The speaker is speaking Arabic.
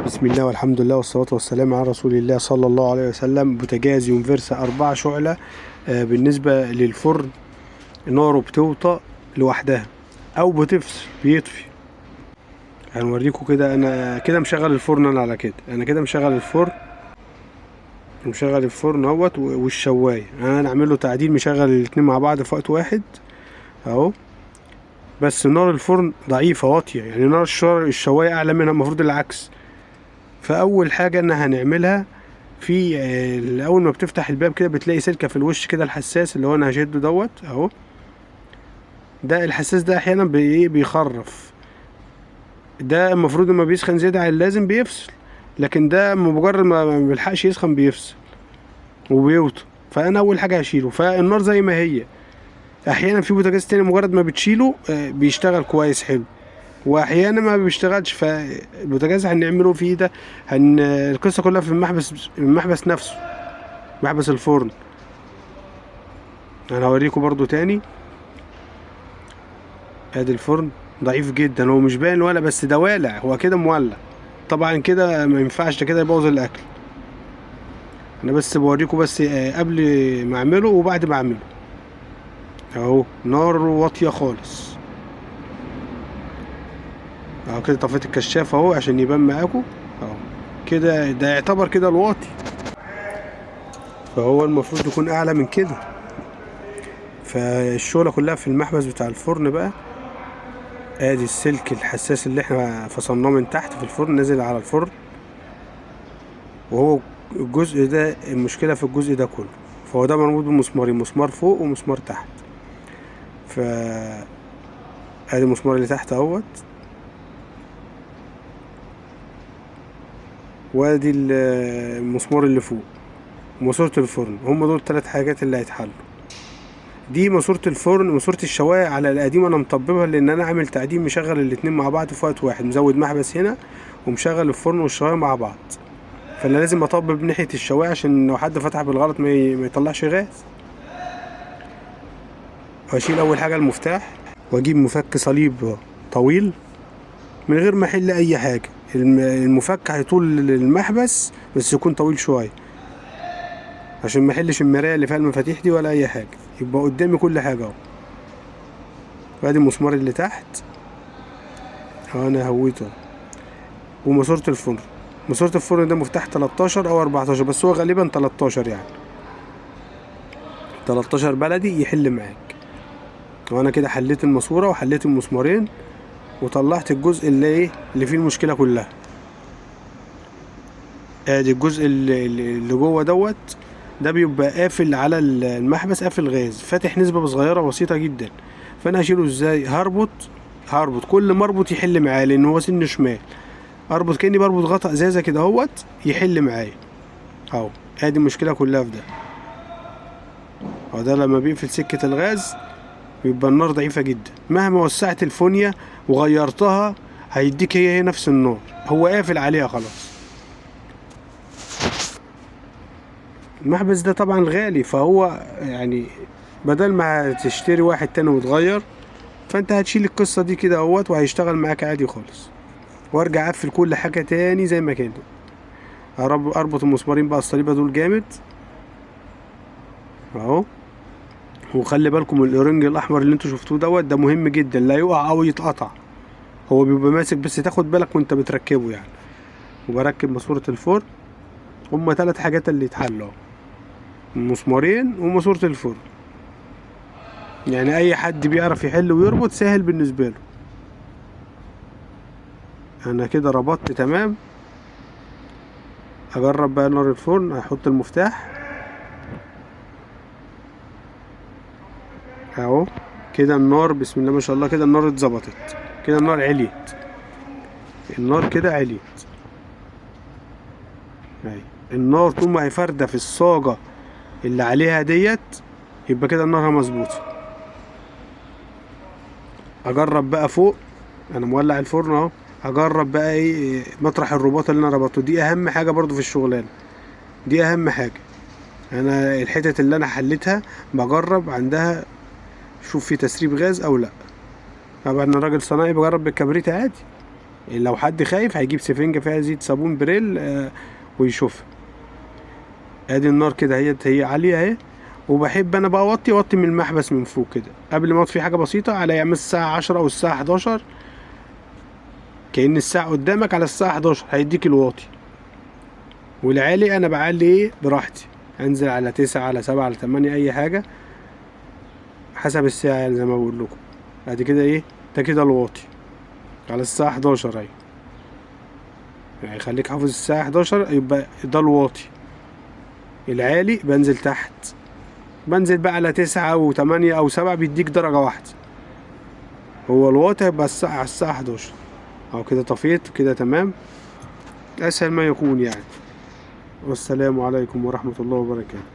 بسم الله والحمد لله والصلاة والسلام على رسول الله صلى الله عليه وسلم. بوتاجاز يونفرسا 4 شعلة. بالنسبة للفرن ناره بتوطى لوحدها او بتفصل بيطفي. هنوريكم كده. انا كده مشغل الفرن. على كده انا كده مشغل الفرن اهوت والشوايه. انا هنعمل له تعديل، مشغل الاتنين مع بعض في وقت واحد اهو. بس نار الفرن ضعيفة واطية، يعني نار الشوايه اعلى منها، المفروض العكس. فاول حاجه ان هنعملها في اول ما بتفتح الباب كده بتلاقي سلكه في الوش كده، الحساس اللي هو انا هشده دوت اهو. ده الحساس ده احيانا بيخرف. ده المفروض لما بيسخن زياده عن اللازم بيفصل، لكن ده مجرد ما بيلحقش يسخن بيفصل وبيوطى. فانا اول حاجه هشيله. فالنار زي ما هي. احيانا في بوتاجاز تاني مجرد ما بتشيله بيشتغل كويس حلو، واحيانا ما بيشتغلش. فالبوتاجاز هنعمله فيه ده القصه كلها في المحبس نفسه، محبس الفرن. انا هوريكم برضو تاني. ادي الفرن ضعيف جدا، هو مش باين ولا، بس ده والع، هو كده مولع. طبعا كده ما ينفعش، ده كده يبوظ الاكل. انا بس بوريكم بس قبل ما اعمله وبعد ما اعمله اهو. نار واطيه خالص اهو. كده طفيت الكشاف اهو عشان يبان معاكم اهو. كده ده يعتبر كده الواطي، فهو المفروض يكون اعلى من كده. فالشغله كلها في المحبس بتاع الفرن بقى. ادي السلك الحساس اللي احنا فصلناه من تحت في الفرن نازل على الفرن، وهو الجزء ده المشكله في الجزء ده كله. فهو ده مربوط بمسمارين، مسمار فوق ومسمار تحت. ف ادي المسمار اللي تحت اهوت، وادي المسمار اللي فوق، وماسورة الفرن. هم دول 3 حاجات اللي هيتحلوا. دي ماسورة الفرن. ماسورة الشوايه على القديم انا مطببها، لان انا عامل تعديل مشغل الاتنين مع بعض في وقت واحد، مزود محبس هنا ومشغل الفرن والشوايه مع بعض. فانا لازم اطبب ناحيه الشوايه عشان لو حد فتح بالغلط ما يطلعش غاز. واشيل اول حاجه المفتاح، واجيب مفك صليب طويل من غير ما احل اي حاجه. المفك هيطول المحبس بس يكون طويل شويه عشان ما احلش المرايه اللي فيها المفاتيح دي ولا اي حاجه، يبقى قدامي كل حاجه اهو. وادي المسمار اللي تحت اهو، انا هويته. وماسوره الفرن. ماسوره الفرن ده مفتاح 13 او 14، بس هو غالبا 13، يعني 13 بلدي يحل معاك. وانا كده حليت الماسوره وحليت المسمارين وطلعت الجزء اللي فيه المشكله كلها. ادي الجزء اللي جوه دوت. ده بيبقى قافل على المحبس، قافل غاز، فاتح نسبه صغيره بسيطه جدا. فانا هشيله ازاي؟ هربط كل مربط يحل معايا، لان هو سن شمال. اربط كاني بربط غطا ازازه كده اهوت يحل معايا اهو. ادي المشكله كلها في ده اهو. ده لما بيقفل سكه الغاز بيبقى النار ضعيفه جدا. مهما وسعت الفونيا وغيرتها هيديك هي نفس النار، هو قافل عليها خلاص. المحبس ده طبعا غالي، فهو يعني بدل ما تشتري واحد تاني وتغير، فانت هتشيل القصه دي كده اهوت وهيشتغل معاك عادي خالص. وارجع اقفل كل حاجه تاني زي ما كانت. اربط المسمارين بقى الصليبه دول جامد اهو. وخلي بالكم الاورنج الاحمر اللي انتوا شفتوه دوت، ده مهم جدا، لا يقع او يتقطع. هو بيبقى ماسك، بس تاخد بالك وانت بتركبه يعني. وبركب ماسوره الفرن. هما 3 حاجات اللي يتحلوا، المسمارين وماسوره الفرن. يعني اي حد بيعرف يحل ويربط سهل بالنسبه له. انا كده ربطت تمام. اجرب بقى نار الفرن. هحط المفتاح اهو. كده النار بسم الله ما شاء الله، كده النار اتظبطت، كده النار عليت. النار كده عليت اهي. النار طول ما هي فارده في الصاجه اللي عليها ديت يبقى كده النار مظبوطه. اجرب بقى فوق. انا مولع الفرن اهو. هجرب بقى ايه مطرح الرباط اللي انا ربطته. دي اهم حاجه برضو في الشغلانه، دي اهم حاجه. انا الحتت اللي انا حليتها بجرب عندها، شوف في تسريب غاز او لا. طبعا انا راجل صناعي بجرب بالكبريت عادي. لو حد خايف هيجيب سفنجة فيها زيت صابون بريل ويشوفها. ادي النار كده هي عالية اهي. وبحب انا بقى اوطي من المحبس من فوق كده قبل ما اطفي حاجة بسيطة، على يعمل الساعة 10 او الساعة 11، كأن الساعة قدامك على الساعة 11 هيديك الواطي. والعالي انا بعلي ايه براحتي، انزل على 9 على 7 على 8 اي حاجة حسب الساعة يعني زي ما بقول لكم. بعد كده ايه ده كده الواطي على الساعة 11 اهي، يعني خليك حافظ الساعة 11 يبقى ده الواطي. العالي بنزل تحت، بنزل بقى على 9 و8 أو 7 بيديك درجة واحدة. هو الواطي هيبقى على الساعة 11 أو كده. طفيت كده تمام، أسهل ما يكون يعني. والسلام عليكم ورحمة الله وبركاته.